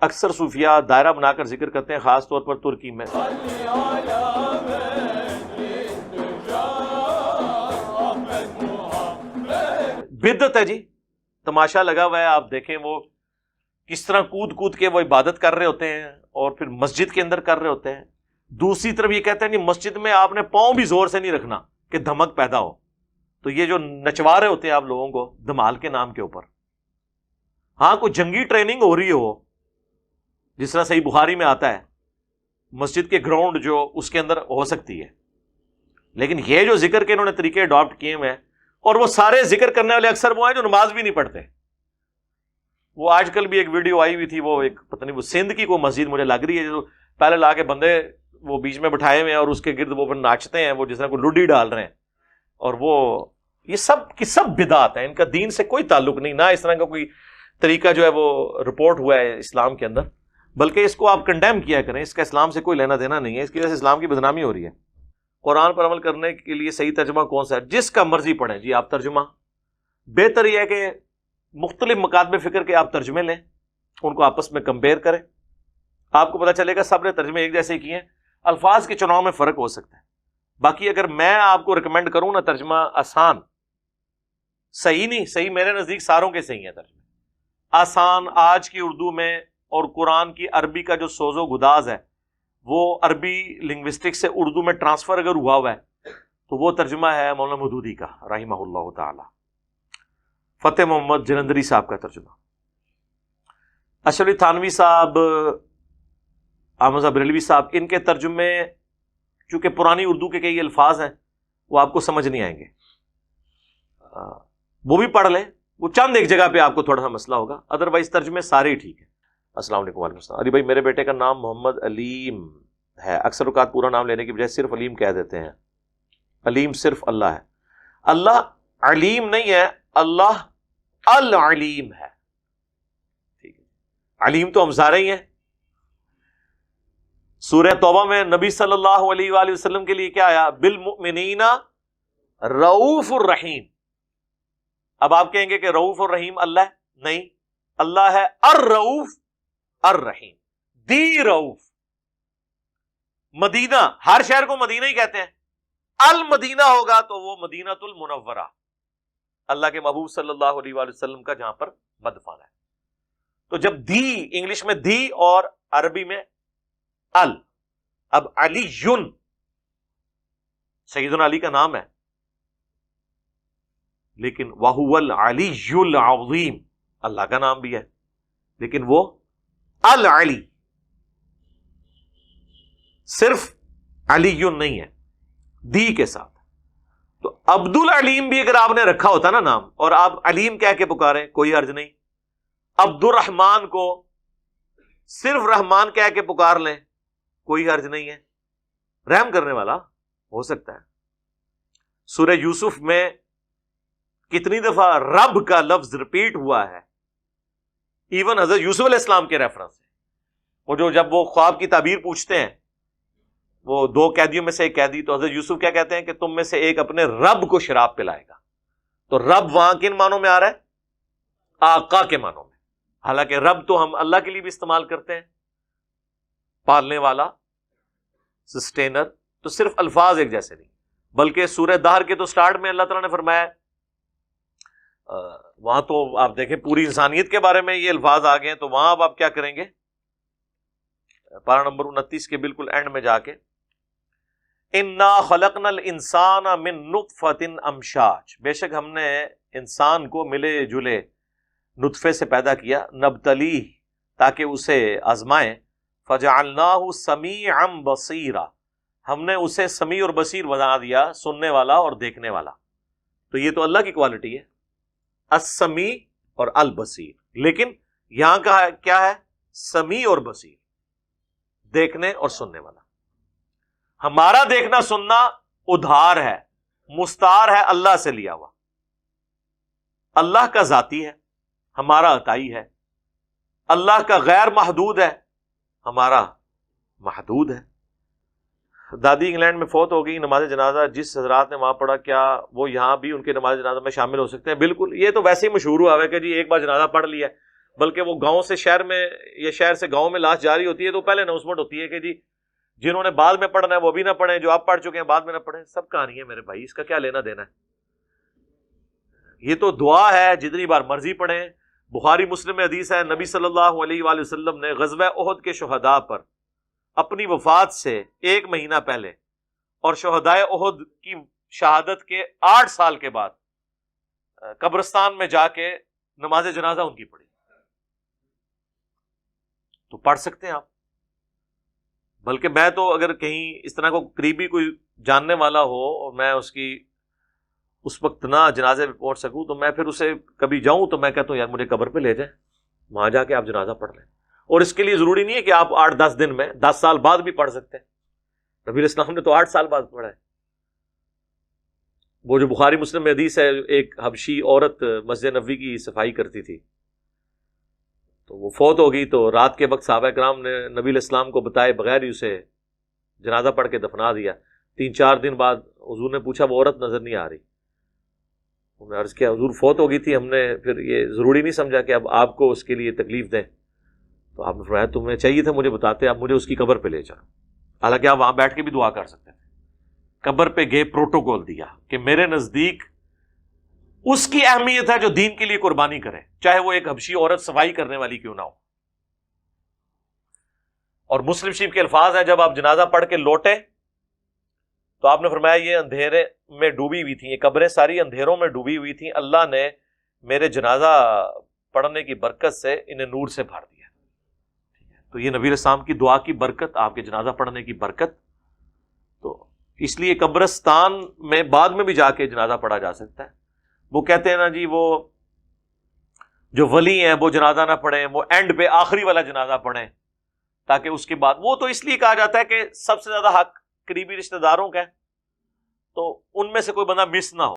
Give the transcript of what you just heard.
اکثر صوفیاء دائرہ بنا کر ذکر کرتے ہیں، خاص طور پر ترکی میں. بدعت ہے جی، تماشا لگا ہوا ہے، آپ دیکھیں وہ کس طرح کود کود کے وہ عبادت کر رہے ہوتے ہیں اور پھر مسجد کے اندر کر رہے ہوتے ہیں. دوسری طرف یہ کہتے ہیں کہ مسجد میں آپ نے پاؤں بھی زور سے نہیں رکھنا کہ دھمک پیدا ہو. تو یہ جو نچوا رہے ہوتے ہیں آپ لوگوں کو دھمال کے نام کے اوپر، ہاں کوئی جنگی ٹریننگ ہو رہی ہو جس طرح صحیح بخاری میں آتا ہے، مسجد کے گراؤنڈ جو اس کے اندر ہو سکتی ہے، لیکن یہ جو ذکر کے انہوں نے طریقے اڈاپٹ کیے ہوئے ہیں، اور وہ سارے ذکر کرنے والے اکثر وہ ہیں جو نماز بھی نہیں پڑھتے. وہ آج کل بھی ایک ویڈیو آئی ہوئی تھی، وہ ایک پتہ نہیں وہ سندھ کی کوئی مسجد مجھے لگ رہی ہے، جو پہلے لا کے بندے وہ بیچ میں بٹھائے ہوئے ہیں اور اس کے گرد وہ ناچتے ہیں، وہ جس طرح کو لڈی ڈال رہے ہیں. اور وہ یہ سب کی سب بدعات ہیں، ان کا دین سے کوئی تعلق نہیں، نہ اس طرح کا کوئی طریقہ جو ہے وہ رپورٹ ہوا ہے اسلام کے اندر، بلکہ اس کو آپ کنڈیم کیا کریں، اس کا اسلام سے کوئی لینا دینا نہیں ہے. اس کی وجہ سے اسلام کی بدنامی ہو رہی ہے. قرآن پر عمل کرنے کے لیے صحیح ترجمہ کون سا ہے؟ جس کا مرضی پڑھیں جی آپ ترجمہ. بہتر یہ ہے کہ مختلف مکاتب فکر کے آپ ترجمے لیں، ان کو آپس میں کمپیئر کریں، آپ کو پتہ چلے گا سب نے ترجمے ایک جیسے کیے ہیں. الفاظ کے چناؤ میں فرق ہو سکتا ہے. باقی اگر میں آپ کو ریکمینڈ کروں نا ترجمہ آسان، صحیح نہیں، صحیح میرے نزدیک ساروں کے صحیح ہیں ترجمے آسان آج کی اردو میں، اور قرآن کی عربی کا جو سوز و گداز ہے وہ عربی لنگوسٹک سے اردو میں ٹرانسفر اگر ہوا ہے تو وہ ترجمہ ہے مولانا مودودی کا رحمہ اللہ تعالی، فتح محمد جلندری صاحب کا ترجمہ. اشرف علی تھانوی صاحب، احمد بریلوی صاحب، ان کے ترجمے چونکہ پرانی اردو کے کئی الفاظ ہیں وہ آپ کو سمجھ نہیں آئیں گے، وہ بھی پڑھ لیں، وہ چند ایک جگہ پہ آپ کو تھوڑا سا مسئلہ ہوگا، ادروائز ترجمے سارے ہی ٹھیک ہیں. السلام علیکم. وعلیکم السلام. علی بھائی میرے بیٹے کا نام محمد علیم ہے، اکثر اوقات پورا نام لینے کی بجائے صرف علیم کہہ دیتے ہیں. علیم صرف اللہ ہے، اللہ علیم نہیں ہے، اللہ العلیم ہے. ٹھیک ہے، علیم تو ہم سارے ہی ہیں. سورہ توبہ میں نبی صلی اللہ علیہ وآلہ وسلم کے لیے کیا آیا؟ بالمؤمنین رؤوف الرحیم. اب آپ کہیں گے کہ رؤوف الرحیم اللہ ہے؟ نہیں، اللہ ہے الرؤوف الرحیم، دی رؤوف. مدینہ، ہر شہر کو مدینہ ہی کہتے ہیں، المدینہ ہوگا تو وہ مدینۃ المنورہ، اللہ کے محبوب صلی اللہ علیہ وآلہ وسلم کا جہاں پر مدفن ہے. تو جب دی انگلش میں دی اور عربی میں ال، اب علی یون سیدنا علی کا نام ہے، لیکن وَهُوَ الْعَلِيُّ الْعَظِيمُ اللہ کا نام بھی ہے، لیکن وہ العلی، صرف علی یون نہیں ہے، دی کے ساتھ. تو عبد العلیم بھی اگر آپ نے رکھا ہوتا نا نام، اور آپ علیم کہہ کے پکاریں کوئی حرج نہیں. عبد الرحمان کو صرف رحمان کہہ کے پکار لیں کوئی حرج نہیں ہے، رحم کرنے والا ہو سکتا ہے. سورہ یوسف میں کتنی دفعہ رب کا لفظ ریپیٹ ہوا ہے، ایون حضرت یوسف علیہ السلام کے ریفرنس سے. وہ جو جب وہ خواب کی تعبیر پوچھتے ہیں، وہ دو قیدیوں میں سے ایک قیدی، تو حضرت یوسف کیا کہتے ہیں کہ تم میں سے ایک اپنے رب کو شراب پلائے گا. تو رب وہاں کن معنوں میں آ رہا ہے؟ آقا کے معنوں میں. حالانکہ رب تو ہم اللہ کے لیے بھی استعمال کرتے ہیں، پالنے والا، سسٹینر. تو صرف الفاظ ایک جیسے نہیں، بلکہ سورہ دہر کے تو سٹارٹ میں اللہ تعالیٰ نے فرمایا، وہاں تو آپ دیکھیں پوری انسانیت کے بارے میں یہ الفاظ آ گئے ہیں. تو وہاں اب آپ کیا کریں گے؟ پارہ نمبر 29 کے بالکل اینڈ میں جا کے، انا خلقنا الانسان من نطفۃ امشاج، بے شک ہم نے انسان کو ملے جلے نطفے سے پیدا کیا، نبتلیہ تاکہ اسے آزمائیں، فجعلناہ سمیعا بصیرا، ہم نے اسے سمیع اور بصیر بنا دیا، سننے والا اور دیکھنے والا. تو یہ تو اللہ کی کوالٹی ہے، السمیع اور البصیر. لیکن یہاں کا کیا ہے؟ سمیع اور بصیر، دیکھنے اور سننے والا. ہمارا دیکھنا سننا ادھار ہے، مستعار ہے، اللہ سے لیا ہوا. اللہ کا ذاتی ہے، ہمارا عطائی ہے. اللہ کا غیر محدود ہے، ہمارا محدود ہے. دادی انگلینڈ میں فوت ہو گئی، نماز جنازہ جس حضرات نے وہاں پڑھا، کیا وہ یہاں بھی ان کے نماز جنازہ میں شامل ہو سکتے ہیں؟ بالکل. یہ تو ویسے ہی مشہور ہوا ہے کہ جی ایک بار جنازہ پڑھ لیا بلکہ وہ گاؤں سے شہر میں یا شہر سے گاؤں میں لاش جاری ہوتی ہے تو پہلے اناؤنسمنٹ ہوتی ہے کہ جی جنہوں نے بعد میں پڑھنا ہے وہ بھی نہ پڑھیں، جو آپ پڑھ چکے ہیں بعد میں نہ پڑھیں. سب کہانی ہے میرے بھائی، اس کا کیا لینا دینا ہے؟ یہ تو دعا ہے، جتنی بار مرضی پڑھیں. بخاری مسلم میں حدیث ہے، نبی صلی اللہ علیہ وآلہ وسلم نے غزوہ احد کے شہداء پر اپنی وفات سے 1 مہینہ پہلے اور شہدائے احد کی شہادت کے 8 سال کے بعد قبرستان میں جا کے نماز جنازہ ان کی پڑھی. تو پڑھ سکتے ہیں آپ. بلکہ میں تو اگر کہیں اس طرح کو قریبی کوئی جاننے والا ہو اور میں اس وقت نہ جنازے پہ پہنچ سکوں تو میں پھر اسے کبھی جاؤں تو میں کہتا ہوں یار مجھے قبر پہ لے جائیں، وہاں جا کے آپ جنازہ پڑھ لیں. اور اس کے لیے ضروری نہیں ہے کہ آپ 8-10 دن میں 10 سال بعد بھی پڑھ سکتے ہیں. نبی علیہ السلام نے تو 8 سال بعد پڑھا ہے. وہ جو بخاری مسلم میں حدیث ہے، ایک حبشی عورت مسجد نبوی کی صفائی کرتی تھی تو وہ فوت ہو گئی، تو رات کے وقت صحابہ کرام نے نبی علیہ السلام کو بتائے بغیر ہی اسے جنازہ پڑھ کے دفنا دیا. 3-4 دن بعد حضور نے پوچھا وہ عورت نظر نہیں آ رہی. انہوں نے عرض کیا حضور فوت ہو گئی تھی، ہم نے پھر یہ ضروری نہیں سمجھا کہ اب آپ کو اس کے لیے تکلیف دیں. تو آپ نے فرمایا تمہیں چاہیے تھا مجھے بتاتے، آپ مجھے اس کی قبر پہ لے جاؤ. حالانکہ آپ وہاں بیٹھ کے بھی دعا کر سکتے ہیں. قبر پہ گئے، پروٹوکول دیا کہ میرے نزدیک اس کی اہمیت ہے جو دین کے لیے قربانی کرے، چاہے وہ ایک حبشی عورت صفائی کرنے والی کیوں نہ ہو. اور مسلم شریف کے الفاظ ہیں، جب آپ جنازہ پڑھ کے لوٹے تو آپ نے فرمایا یہ اندھیرے میں ڈوبی ہوئی تھیں، یہ قبریں ساری اندھیروں میں ڈوبی ہوئی تھیں، اللہ نے میرے جنازہ پڑھنے کی برکت سے انہیں نور سے بھر دیا. تو یہ نبی علیہ السلام کی دعا کی برکت، آپ کے جنازہ پڑھنے کی برکت. تو اس لیے قبرستان میں بعد میں بھی جا کے جنازہ پڑھا جا سکتا ہے. وہ کہتے ہیں نا جی وہ جو ولی ہیں وہ جنازہ نہ پڑھیں، وہ اینڈ پہ آخری والا جنازہ پڑھیں تاکہ اس کے بعد، وہ تو اس لیے کہا جاتا ہے کہ سب سے زیادہ حق قریبی رشتہ داروں کا ہے، تو ان میں سے کوئی بندہ مس نہ ہو.